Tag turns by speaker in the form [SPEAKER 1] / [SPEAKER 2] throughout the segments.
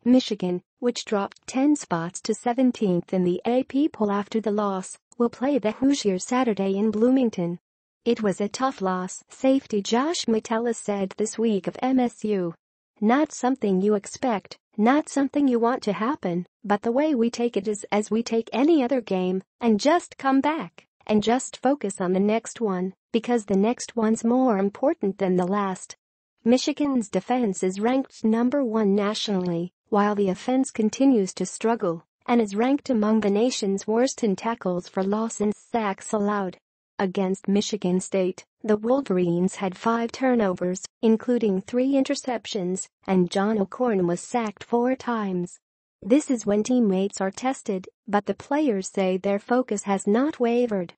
[SPEAKER 1] Michigan, which dropped 10 spots to 17th in the AP poll after the loss, will play the Hoosiers Saturday in Bloomington. "It was a tough loss," safety Josh Metellus said this week of MSU. "Not something you expect, not something you want to happen, but the way we take it is as we take any other game, and just come back, and just focus on the next one, because the next one's more important than the last." Michigan's defense is ranked number 1 nationally, while the offense continues to struggle and is ranked among the nation's worst in tackles for loss and sacks allowed. Against Michigan State, the Wolverines had 5 turnovers, including 3 interceptions, and John O'Korn was sacked 4 times. This is when teammates are tested, but the players say their focus has not wavered.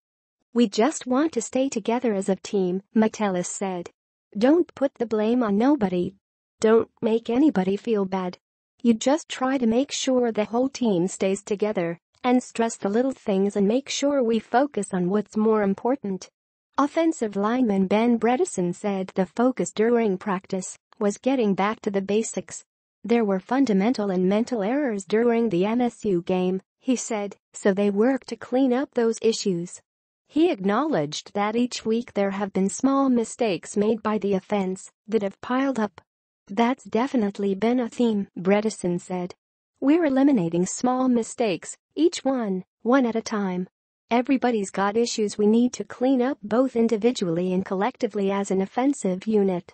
[SPEAKER 1] "We just want to stay together as a team," Metellus said. "Don't put the blame on nobody. Don't make anybody feel bad. You just try to make sure the whole team stays together and stress the little things and make sure we focus on what's more important." Offensive lineman Ben Bredesen said the focus during practice was getting back to the basics. "There were fundamental and mental errors during the MSU game," he said, "so they worked to clean up those issues." He acknowledged that each week there have been small mistakes made by the offense that have piled up. "That's definitely been a theme," Bredesen said. "We're eliminating small mistakes, each one at a time. Everybody's got issues we need to clean up both individually and collectively as an offensive unit."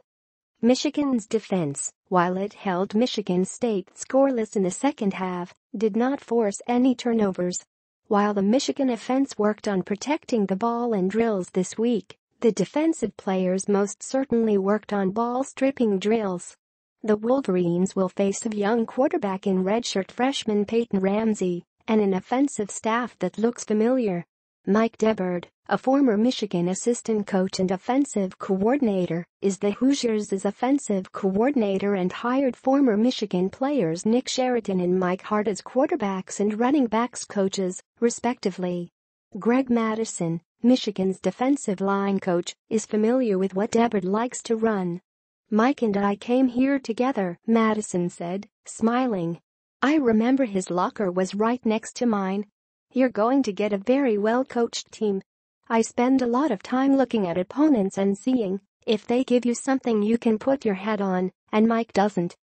[SPEAKER 1] Michigan's defense, while it held Michigan State scoreless in the second half, did not force any turnovers. While the Michigan offense worked on protecting the ball in drills this week, the defensive players most certainly worked on ball stripping drills. The Wolverines will face a young quarterback in redshirt freshman Peyton Ramsey and an offensive staff that looks familiar. Mike Debbard, a former Michigan assistant coach and offensive coordinator, is the Hoosiers' offensive coordinator and hired former Michigan players Nick Sheridan and Mike Hart as quarterbacks and running backs coaches, respectively. Greg Madison, Michigan's defensive line coach, is familiar with what Debbard likes to run. "Mike and I came here together," Madison said, smiling. "I remember his locker was right next to mine. You're going to get a very well-coached team. I spend a lot of time looking at opponents and seeing if they give you something you can put your head on, and Mike doesn't.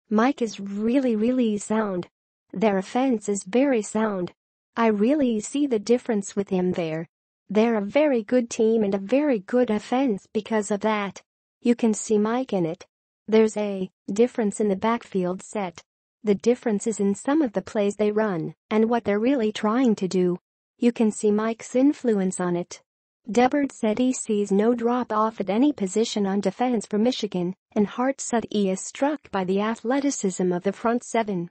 [SPEAKER 1] Mike is really sound. Their offense is very sound. I really see the difference with him there. They're a very good team and a very good offense because of that. You can see Mike in it. There's a difference in the backfield set. The difference is in some of the plays they run and what they're really trying to do. You can see Mike's influence on it." Debbard said he sees no drop-off at any position on defense for Michigan, and Hart said he is struck by the athleticism of the front seven.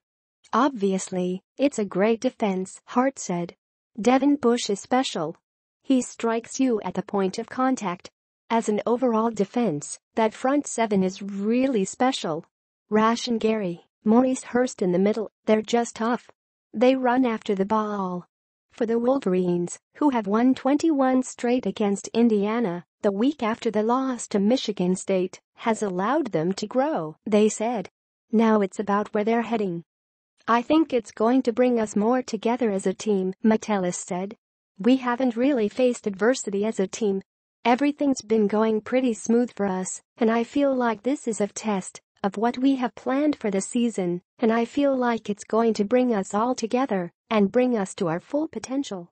[SPEAKER 1] "Obviously, it's a great defense," Hart said. "Devin Bush is special. He strikes you at the point of contact. As an overall defense, that front seven is really special. Rash and Gary, Maurice Hurst in the middle, they're just tough. They run after the ball." For the Wolverines, who have won 21 straight against Indiana, the week after the loss to Michigan State has allowed them to grow, they said. Now it's about where they're heading. "I think it's going to bring us more together as a team," Metellus said. "We haven't really faced adversity as a team. Everything's been going pretty smooth for us, and I feel like this is a test of what we have planned for the season, and I feel like it's going to bring us all together and bring us to our full potential."